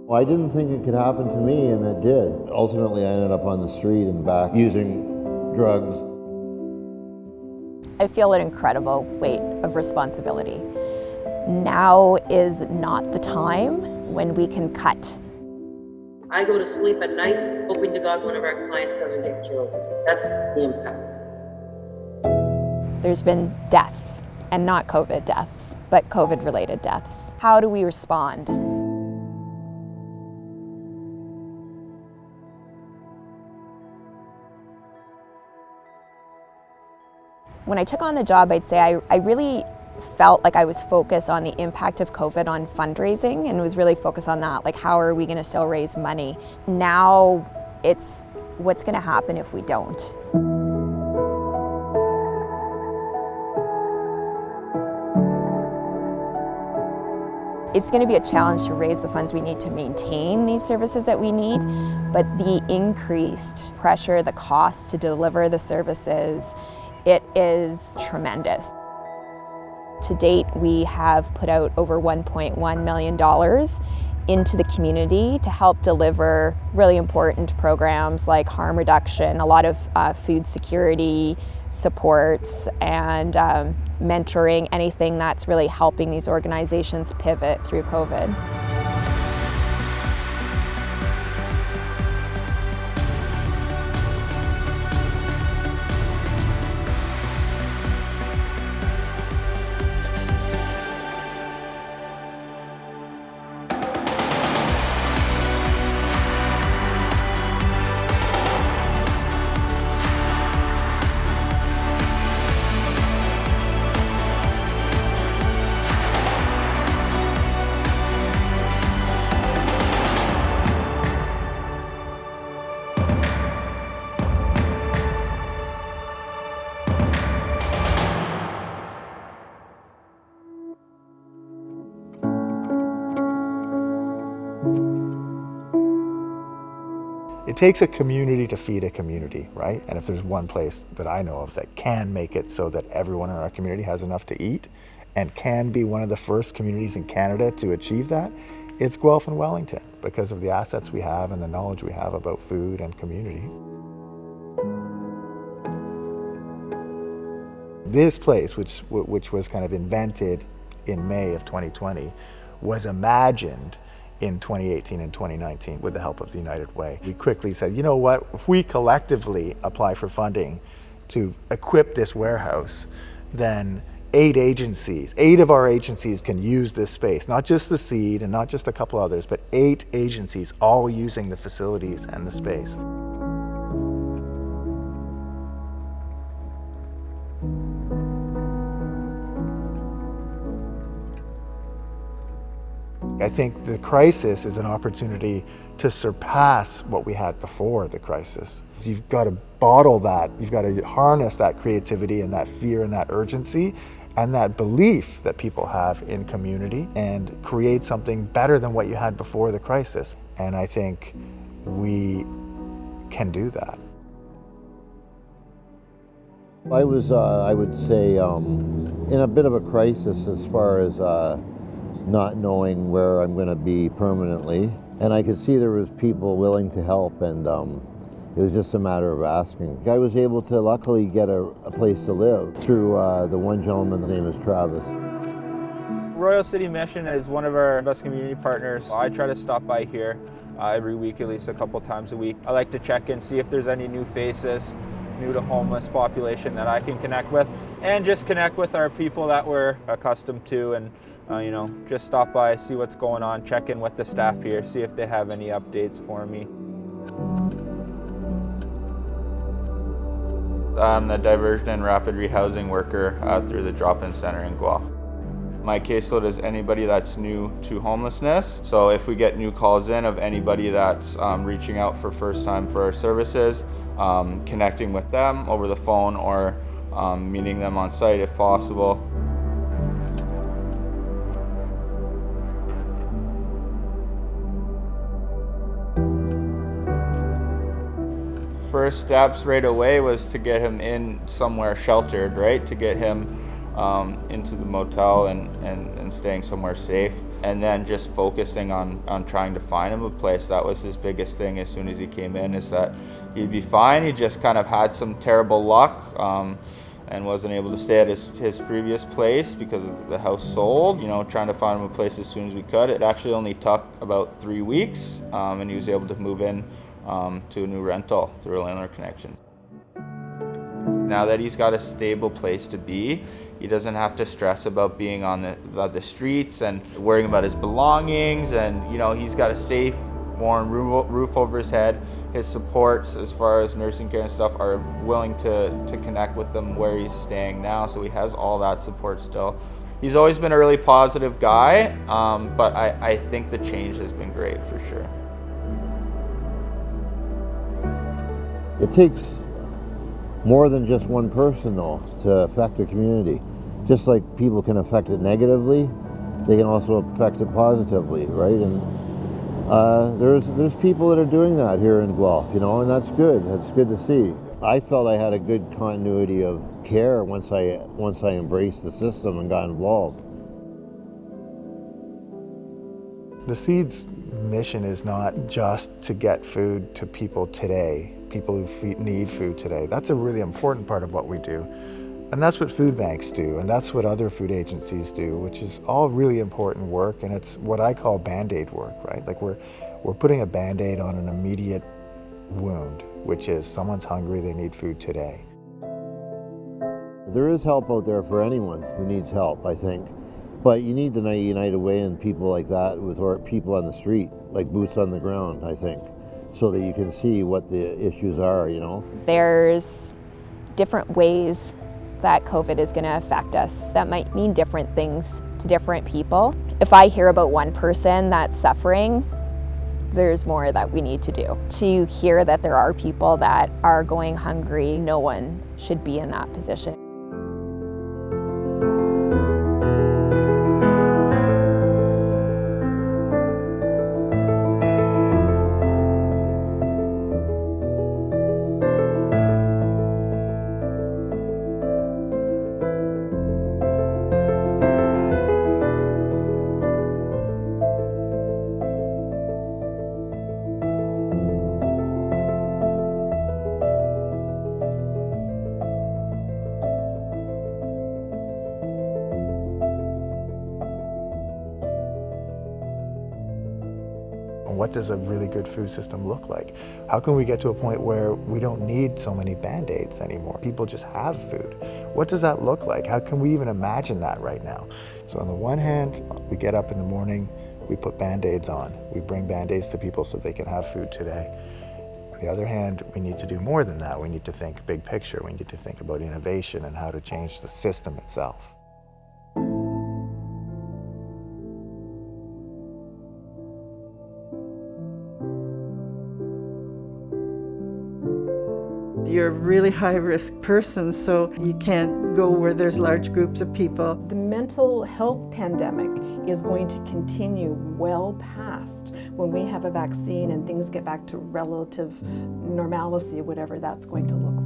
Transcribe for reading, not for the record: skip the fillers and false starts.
Well, I didn't think it could happen to me, and it did. Ultimately, I ended up on the street and back using drugs. I feel an incredible weight of responsibility. Now is not the time when we can cut. I go to sleep at night hoping to God one of our clients doesn't get killed. That's the impact. There's been deaths, and not COVID deaths, but COVID-related deaths. How do we respond? When I took on the job, I'd say I really felt like I was focused on the impact of COVID on fundraising and was really focused on that, like how are we going to still raise money? Now it's what's going to happen if we don't. It's going to be a challenge to raise the funds we need to maintain these services that we need, but the increased pressure, the cost to deliver the services, it is tremendous. To date, we have put out over $1.1 million into the community to help deliver really important programs like harm reduction, a lot of food security supports, and mentoring, anything that's really helping these organizations pivot through COVID. It takes a community to feed a community, right? And if there's one place that I know of that can make it so that everyone in our community has enough to eat and can be one of the first communities in Canada to achieve that, it's Guelph and Wellington, because of the assets we have and the knowledge we have about food and community. This place, which was kind of invented in May of 2020, was imagined in 2018 and 2019 with the help of the United Way. We quickly said, you know what, if we collectively apply for funding to equip this warehouse, then 8 of our agencies can use this space, not just the Seed and not just a couple others, but 8 agencies all using the facilities and the space. I think the crisis is an opportunity to surpass what we had before the crisis. You've got to bottle that, you've got to harness that creativity and that fear and that urgency and that belief that people have in community and create something better than what you had before the crisis. And I think we can do that. I was, I would say, in a bit of a crisis as far as not knowing where I'm going to be permanently. And I could see there was people willing to help, and it was just a matter of asking. I was able to luckily get a place to live through the one gentleman, his name is Travis. Royal City Mission is one of our best community partners. I try to stop by here every week, at least a couple times a week. I like to check in, see if there's any new faces, new to homeless population that I can connect with, and just connect with our people that we're accustomed to, and you know, just stop by, see what's going on, check in with the staff here, see if they have any updates for me. I'm the diversion and rapid rehousing worker through the drop-in center in Guelph. My caseload is anybody that's new to homelessness. So if we get new calls in of anybody that's reaching out for first time for our services, connecting with them over the phone or meeting them on site if possible. First steps right away was to get him in somewhere sheltered, right? To get him into the motel and staying somewhere safe. And then just focusing on trying to find him a place. That was his biggest thing as soon as he came in, is that he'd be fine. He just kind of had some terrible luck and wasn't able to stay at his previous place because the house sold. You know, trying to find him a place as soon as we could. It actually only took about 3 weeks, and he was able to move in to a new rental through a landlord connection. Now that he's got a stable place to be, he doesn't have to stress about being on the streets and worrying about his belongings, and you know, he's got a safe, warm roof over his head. His supports as far as nursing care and stuff are willing to connect with them where he's staying now, so he has all that support still. He's always been a really positive guy, but I think the change has been great for sure. It takes more than just one person, though, to affect a community. Just like people can affect it negatively, they can also affect it positively, right? And there's people that are doing that here in Guelph, you know, and that's good. That's good to see. I felt I had a good continuity of care once I embraced the system and got involved. The Seed's mission is not just to get food to people today, people who need food today. That's a really important part of what we do. And that's what food banks do, and that's what other food agencies do, which is all really important work, and it's what I call Bandaid work, right? Like we're putting a Bandaid on an immediate wound, which is someone's hungry, they need food today. There is help out there for anyone who needs help, I think. But you need the United Way and people like that with people on the street, like boots on the ground, I think, so that you can see what the issues are, you know? There's different ways that COVID is going to affect us. That might mean different things to different people. If I hear about one person that's suffering, there's more that we need to do. To hear that there are people that are going hungry, no one should be in that position. What does a really good food system look like? How can we get to a point where we don't need so many Band-Aids anymore? People just have food. What does that look like? How can we even imagine that right now? So on the one hand, we get up in the morning, we put Band-Aids on. We bring Band-Aids to people so they can have food today. On the other hand, we need to do more than that. We need to think big picture. We need to think about innovation and how to change the system itself. You're a really high-risk person, so you can't go where there's large groups of people. The mental health pandemic is going to continue well past when we have a vaccine and things get back to relative normalcy, whatever that's going to look like.